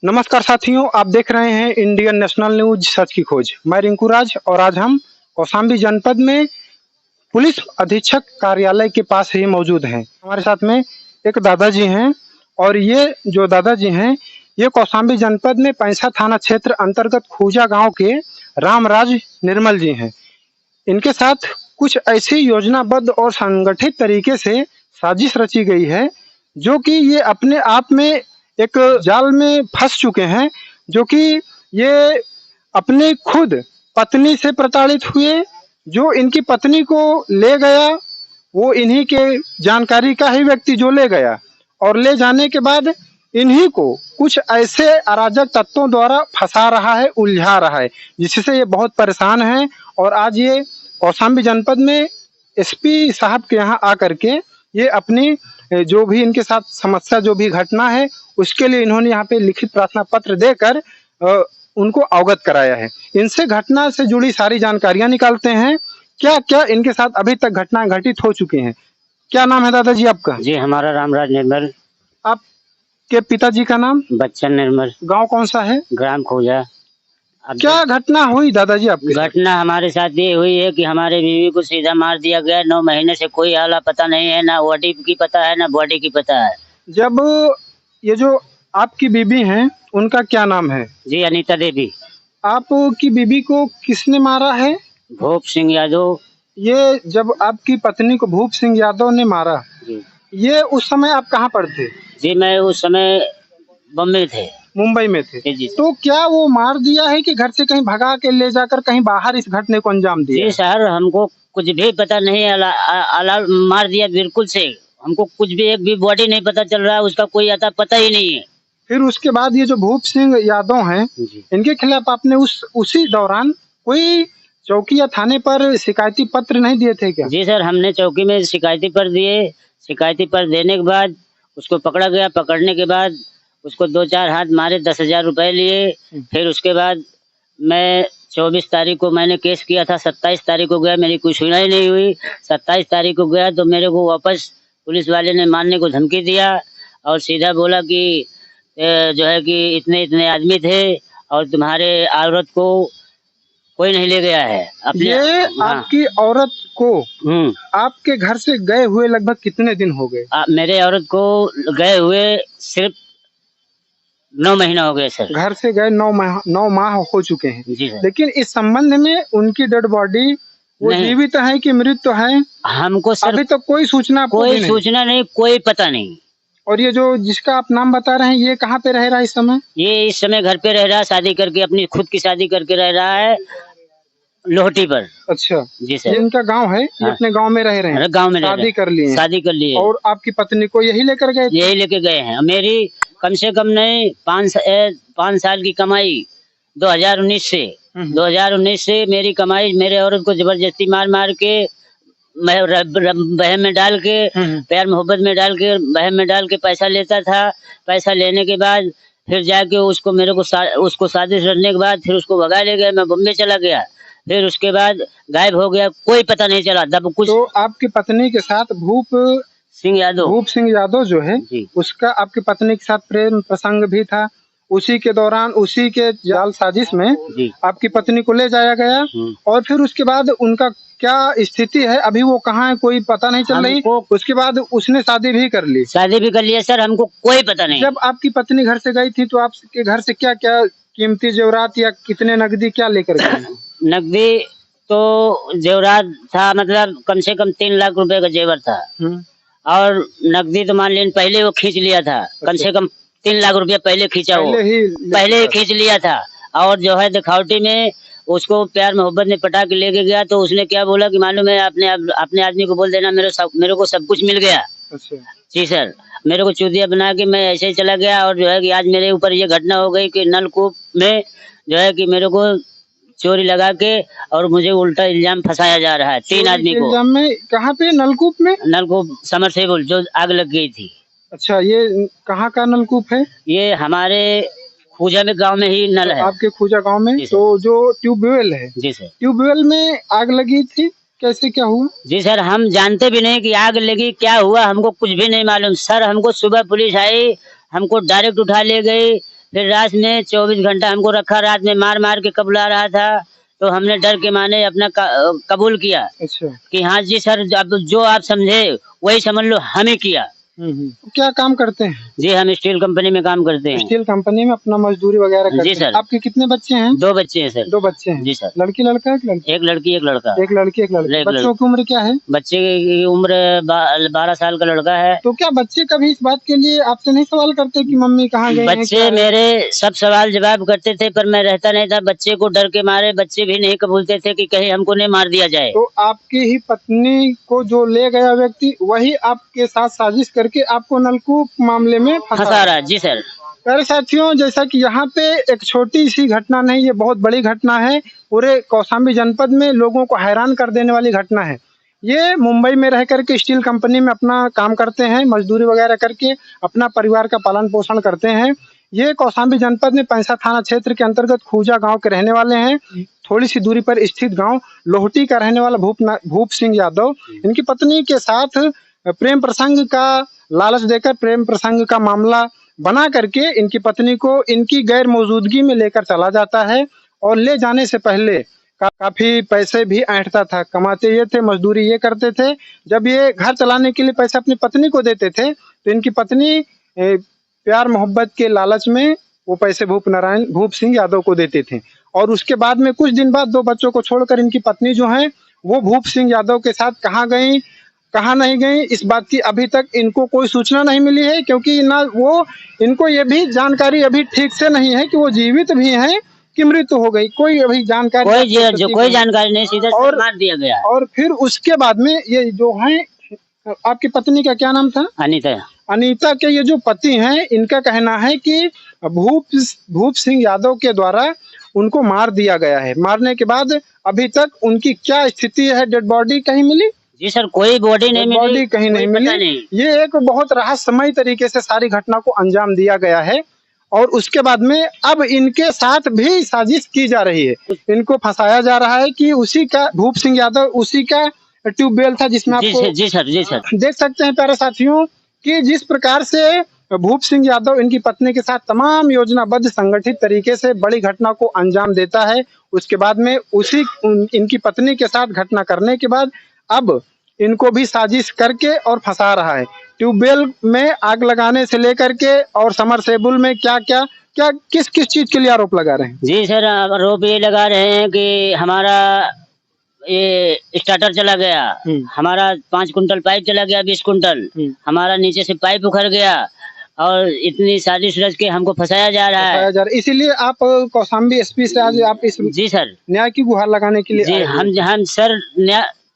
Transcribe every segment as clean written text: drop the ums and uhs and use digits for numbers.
नमस्कार साथियों, आप देख रहे हैं इंडियन नेशनल न्यूज सच की खोज। मैं रिंकू राज और आज हम कौशाम्बी जनपद में पुलिस अधीक्षक कार्यालय के पास ही मौजूद हैं। हमारे साथ में एक दादाजी हैं और ये जो दादाजी हैं ये कौशाम्बी जनपद में पैंसा थाना क्षेत्र अंतर्गत खूजा गांव के रामराज निर्मल जी हैं। इनके साथ कुछ ऐसी योजनाबद्ध और संगठित तरीके से साजिश रची गई है जो कि ये अपने आप में एक जाल में फंस चुके हैं, जो कि ये अपनी खुद पत्नी से प्रताड़ित हुए। जो इनकी पत्नी को ले गया वो इन्हीं के जानकारी का ही व्यक्ति जो ले गया और ले जाने के बाद इन्हीं को कुछ ऐसे अराजक तत्वों द्वारा फंसा रहा है, उलझा रहा है, जिससे ये बहुत परेशान हैं। और आज ये कौशाम्बी जनपद में एसपी साहब के यहाँ आकर के ये अपनी जो भी इनके साथ समस्या जो भी घटना है उसके लिए इन्होंने यहाँ पे लिखित प्रार्थना पत्र देकर उनको अवगत कराया है। इनसे घटना से जुड़ी सारी जानकारियां निकालते हैं, क्या क्या इनके साथ अभी तक घटनाएं घटित हो चुकी हैं। क्या नाम है दादाजी आपका? जी हमारा रामराज निर्मल। आपके पिताजी का नाम? बच्चन निर्मल। गांव कौन सा है? ग्राम खोजा। क्या घटना हुई दादाजी आपकी? घटना हमारे साथ ये हुई है कि हमारे बीवी को सीधा मार दिया गया। 9 महीने से कोई आला पता नहीं है, ना बॉडी की पता है ना बॉडी की पता है। जब ये जो आपकी बीबी हैं उनका क्या नाम है? जी अनीता देवी। आपकी बीबी को किसने मारा है? भूप सिंह यादव। ये जब आपकी पत्नी को भूप सिंह यादव ने मारा, जी ये उस समय आप कहाँ पर थे? जी मैं उस समय बम्बई थे, मुंबई में थे। जी तो क्या वो मार दिया है कि घर से कहीं भगा के ले जाकर कहीं बाहर इस घटने को अंजाम दिया? जी सर, हमको कुछ भी पता नहीं। आला मार दिया बिल्कुल से। हमको कुछ भी एक भी बॉडी नहीं पता चल रहा है, उसका कोई आता पता ही नहीं है। फिर उसके बाद ये जो भूप सिंह यादव हैं इनके खिलाफ आपने उसी दौरान कोई चौकी या थाने पर शिकायती पत्र नहीं दिए थे क्या? जी सर, हमने चौकी में शिकायती पत्र दिए। शिकायती पत्र देने के बाद उसको पकड़ा गया। पकड़ने के बाद उसको 2-4 हाथ मारे, 10,000 रुपए लिए। फिर उसके बाद मैं 24 तारीख को मैंने केस किया था। 27 तारीख को गया, मेरी कोई सुनवाई नहीं हुई। 27 तारीख को गया तो मेरे को वापस पुलिस वाले ने मारने को धमकी दिया और सीधा बोला कि जो है कि इतने इतने आदमी थे और तुम्हारे औरत को कोई नहीं ले गया है। ये आपकी औरत को आपके घर से गए हुए लगभग कितने दिन हो गए? मेरे औरत को गए हुए सिर्फ 9 महीना हो गए सर। घर से गए 9 माह हो चुके हैं। जी सर। लेकिन इस संबंध में उनकी डेड बॉडी वो जीवित है कि मृत तो है? हमको सर अभी तक कोई सूचना नहीं, कोई पता नहीं। और ये जो जिसका आप नाम बता रहे हैं ये कहाँ पे रह रहा है इस समय? ये इस समय घर पे रह रहा है, शादी करके, अपनी खुद की शादी करके रह रहा है लोहटी पर। अच्छा जी सर। इनका गांव है? ये अपने गांव में रह रहे हैं? गांव में शादी कर लिए? शादी कर लिए। और आपकी पत्नी को यही लेकर गए? यही लेके गए हैं। मेरी कम से कम नहीं 5 साल की कमाई 2019 से मेरी कमाई मेरे औरत को जबरदस्ती मार मार के बहम में डाल के, प्यार मोहब्बत में डाल के, बहम में डाल के पैसा लेता था। पैसा लेने के बाद फिर जाके उसको साजिश रचने के बाद फिर उसको भगा ले गए। मैं बम्बई चला गया, फिर उसके बाद गायब हो गया, कोई पता नहीं चला। तब कुछ तो आपकी पत्नी के साथ भूप सिंह यादव जो है उसका आपकी पत्नी के साथ प्रेम प्रसंग भी था। उसी के दौरान उसी के जाल साजिश में आपकी पत्नी को ले जाया गया और फिर उसके बाद उनका क्या स्थिति है? अभी वो कहाँ है कोई पता नहीं चल रही। उसके बाद उसने शादी भी कर ली? शादी भी कर लिया सर, हमको कोई पता नहीं। जब आपकी पत्नी घर से गई थी तो आपके घर से क्या क्या कीमती जेवरात या कितने नकदी क्या लेकर गई? नकदी तो जेवरात था, मतलब कम से कम 3 लाख रुपए का जेवर था। और नकदी तो मान लीजिए पहले वो खींच लिया था। कम से कम 3 लाख रुपया पहले खींचा, पहले ही खींच लिया था। और जो है दिखावटी में उसको प्यार मोहब्बत में पटा के लेके गया तो उसने क्या बोला कि मालूम है अपने आदमी को बोल देना मेरे को सब कुछ मिल गया। अच्छा। जी सर, मेरे को चूतिया बना के मैं ऐसे ही चला गया। और जो है कि आज मेरे ऊपर ये घटना हो गई कि नलकूप में जो है कि मेरे को चोरी लगा के और मुझे उल्टा इल्जाम फंसाया जा रहा है 3 आदमी को। इल्जाम में कहाँ पे? नलकूप में? नलकूप समरसेबुल जो आग लग गई थी। अच्छा, ये कहाँ का नलकूप है? ये हमारे खूजा में गांव में ही नल है। आपके खूजा गांव में? तो जो ट्यूबवेल है? जी सर। ट्यूबवेल में आग लगी थी, कैसे क्या हुआ? जी सर, हम जानते भी नहीं कि आग लगी, क्या हुआ हमको कुछ भी नहीं मालूम सर। हमको सुबह पुलिस आई, हमको डायरेक्ट उठा ले गई। फिर रात में 24 घंटा हमको रखा, रात में मार मार के कबुला रहा था। तो हमने डर के माने अपना कबूल किया अच्छा। कि हाँ जी सर, अब जो आप समझे वही समझ लो, हमें किया। क्या काम करते हैं? जी हम स्टील कंपनी में काम करते हैं। स्टील कंपनी में अपना मजदूरी वगैरह करते जी हैं। सर। आपके कितने बच्चे हैं? 2 बच्चे हैं सर। 2 बच्चे हैं। जी सर। लड़की लड़का? एक लड़की। एक लड़की एक लड़का। एक लड़की एक लड़का। एक बच्चों की उम्र क्या है? बच्चे की उम्र 12 साल का लड़का है। तो क्या बच्चे कभी इस बात के लिए आपसे नहीं सवाल करते कि मम्मी कहाँ गई हैं? बच्चे मेरे सब सवाल जवाब करते थे, पर मैं रहता नहीं था। बच्चे को डर के मारे बच्चे भी नहीं कबूलते थे कि कहीं हमको नहीं मार दिया जाए। तो आपकी ही पत्नी को जो ले गया व्यक्ति, वही आपके साथ साजिश करके आपको नलकूप मामले में फंसा रहा। जी सर। प्यारे साथियों, जैसा कि यहाँ पे एक छोटी सी घटना नहीं, ये बहुत बड़ी घटना है। पूरे कौशाम्बी जनपद में लोगों को हैरान कर देने वाली घटना है। ये मुंबई में रह करके स्टील कंपनी में अपना काम करते हैं, मजदूरी वगैरह करके अपना परिवार का पालन पोषण करते हैं। ये कौशाम्बी जनपद में पैंसा थाना क्षेत्र के अंतर्गत खूजा गांव के रहने वाले हैं। थोड़ी सी दूरी पर स्थित गांव लोहटी का रहने वाला भूप सिंह यादव, इनकी पत्नी के साथ प्रेम प्रसंग का लालच देकर प्रेम प्रसंग का मामला बना करके इनकी पत्नी को इनकी गैर मौजूदगी में लेकर चला जाता है। और ले जाने से पहले काफी पैसे भी ऐंठता था। कमाते ये थे, मजदूरी ये करते थे। जब ये घर चलाने के लिए पैसे अपनी पत्नी को देते थे, तो इनकी पत्नी प्यार मोहब्बत के लालच में वो पैसे भूप सिंह यादव को देते थे। और उसके बाद में कुछ दिन बाद 2 बच्चों को छोड़कर इनकी पत्नी जो है वो भूप सिंह यादव के साथ कहाँ गई, कहाँ नहीं गई, इस बात की अभी तक इनको कोई सूचना नहीं मिली है। क्योंकि ना वो इनको ये भी जानकारी अभी ठीक से नहीं है कि वो जीवित भी हैं कि मृत्यु हो गई। कोई अभी जानकारी कोई जानकारी नहीं, सीधा और मार दिया गया। और फिर उसके बाद में ये जो है, आपकी पत्नी का क्या नाम था? अनीता। अनीता के ये जो पति हैं, इनका कहना है कि भूप सिंह यादव के द्वारा उनको मार दिया गया है। मारने के बाद अभी तक उनकी क्या स्थिति है? डेड बॉडी कहीं मिली? जी सर, कोई बॉडी नहीं मिली। बॉडी कहीं नहीं मिली। ये एक बहुत रहस्यमय तरीके से सारी घटना को अंजाम दिया गया है। और उसके बाद में अब इनके साथ भी साजिश की जा रही है। इनको फंसाया जा रहा है कि उसी का भूप सिंह यादव उसी का ट्यूबवेल था जिसमें आपको जी सर देख सकते हैं प्यारे साथियों कि जिस प्रकार से भूप सिंह यादव इनकी पत्नी के साथ तमाम योजनाबद्ध संगठित तरीके से बड़ी घटना को अंजाम देता है। उसके बाद में इनकी पत्नी के साथ घटना करने के बाद अब इनको भी साजिश करके और फंसा रहा है। ट्यूबवेल में आग लगाने से लेकर के और समरसेबुल में क्या किस चीज के लिए आरोप लगा रहे हैं? जी सर, आरोप ये लगा रहे हैं कि हमारा ये स्टार्टर चला गया, हमारा 5 कुंटल पाइप चला गया, 20 कुंटल हमारा नीचे से पाइप उखड़ गया और इतनी साजिश रच के हमको फंसाया जा रहा है। इसीलिए आप कौशाम्बी एसपी से आज आप इस जी सर न्याय की गुहार लगाने के लिए जी हम सर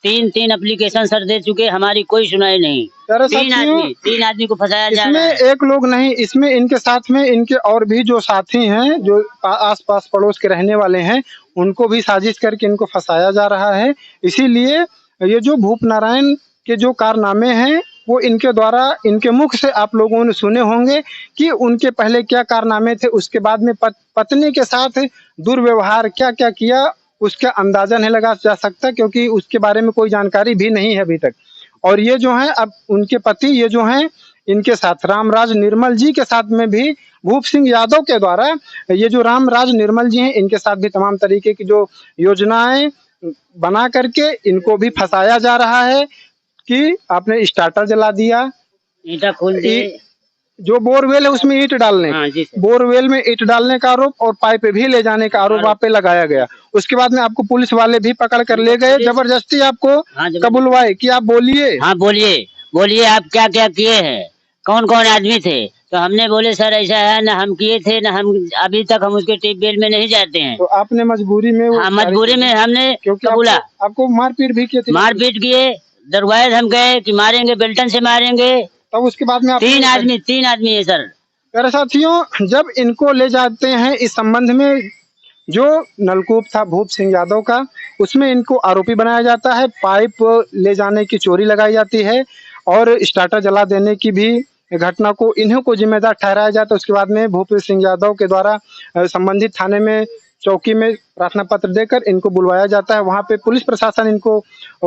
तीन एप्लीकेशन सर दे चुके, हमारी कोई सुनाई नहीं। तीन आदमी को फंसाया जा रहा है। इसमें एक लोग नहीं, इसमें इनके साथ में इनके और भी जो साथी हैं, जो आसपास पड़ोस के रहने वाले हैं, उनको भी साजिश करके इनको फंसाया जा रहा है। इसीलिए ये जो भूप नारायण के जो कारनामे हैं वो इनके द्वारा इनके मुख से आप लोगों ने सुने होंगे कि उनके पहले क्या कारनामे थे। उसके बाद में पत्नी के साथ दुर्व्यवहार क्या क्या किया उसका अंदाजा नहीं लगा जा सकता, क्योंकि उसके बारे में कोई जानकारी भी नहीं है अभी तक। और ये जो है अब उनके पति ये जो हैं इनके साथ रामराज निर्मल जी के साथ में भी भूप सिंह यादव के द्वारा ये जो रामराज निर्मल जी हैं इनके साथ भी तमाम तरीके की जो योजनाएं बना करके इनको भी फंसाया जा रहा है कि आपने स्टार्टर जला दिया, ईंटा खोल दिए, जो बोरवेल है उसमें ईंट डालने, बोरवेल में ईंट डालने का आरोप और पाइप भी ले जाने का आरोप आप पे लगाया गया। उसके बाद में आपको पुलिस वाले भी पकड़ कर ले गए, जबरदस्ती आपको कबुलवाए कि आप बोलिए। हाँ बोलिए आप क्या क्या किए हैं, कौन कौन आदमी थे? तो हमने बोले सर ऐसा है, ना हम किए थे, ना हम अभी तक हम उसके ट्यूबवेल में नहीं जाते हैं। तो आपने मजबूरी में मजबूरी में हमने कबूला। आपको मारपीट भी किए थे? मारपीट किए, दरवाजे धमकाए कि मारेंगे, बेल्टन से मारेंगे। तब उसके बाद में तीन आदमी है सर। प्यारे साथियों, जब इनको ले जाते हैं इस संबंध में जो नलकूप था भूप सिंह यादव का, उसमें इनको आरोपी बनाया जाता है। पाइप ले जाने की चोरी लगाई जाती है और स्टार्टर जला देने की भी घटना को इन्हीं को जिम्मेदार ठहराया जाता है। उसके बाद में भूप सिंह यादव के द्वारा संबंधित थाने में चौकी में प्रार्थना पत्र देकर इनको बुलवाया जाता है। वहाँ पे पुलिस प्रशासन इनको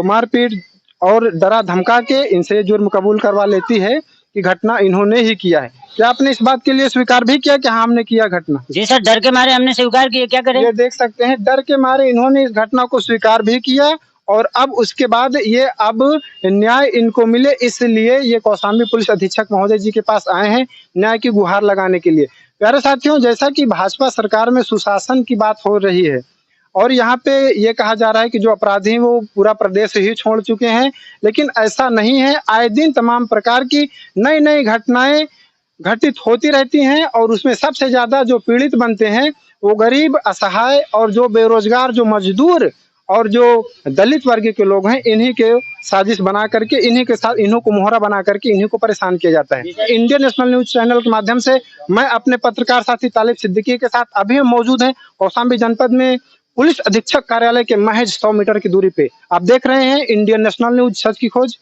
मारपीट और डरा धमका के इनसे जुर्म कबूल करवा लेती है कि घटना इन्होंने ही किया है। क्या आपने इस बात के लिए स्वीकार भी किया कि हाँ हमने किया घटना? जी सर, डर के मारे हमने स्वीकार किया, क्या करें। ये देख सकते हैं, डर के मारे इन्होंने इस घटना को स्वीकार भी किया और अब उसके बाद ये अब न्याय इनको मिले इसलिए ये कौशाम्बी पुलिस अधीक्षक महोदय जी के पास आए हैं न्याय की गुहार लगाने के लिए। प्यारे साथियों, जैसा कि भाजपा सरकार में सुशासन की बात हो रही है और यहाँ पे ये कहा जा रहा है कि जो अपराधी हैं वो पूरा प्रदेश ही छोड़ चुके हैं, लेकिन ऐसा नहीं है। आए दिन तमाम प्रकार की नई नई घटनाएं घटित होती रहती हैं और उसमें सबसे ज्यादा जो पीड़ित बनते हैं वो गरीब, असहाय और जो बेरोजगार, जो मजदूर और जो दलित वर्ग के लोग हैं, इन्हीं के साजिश बना करके इन्हीं के साथ इन्हों को मोहरा बना करके इन्हीं को परेशान किया जाता है। इंडियन नेशनल न्यूज चैनल के माध्यम से मैं अपने पत्रकार साथी तालिब सिद्दीकी के साथ अभी हम मौजूद हैं कौशाम्बी जनपद में पुलिस अधीक्षक कार्यालय के महज 100 मीटर की दूरी पे। आप देख रहे हैं इंडियन नेशनल न्यूज, सच की खोज।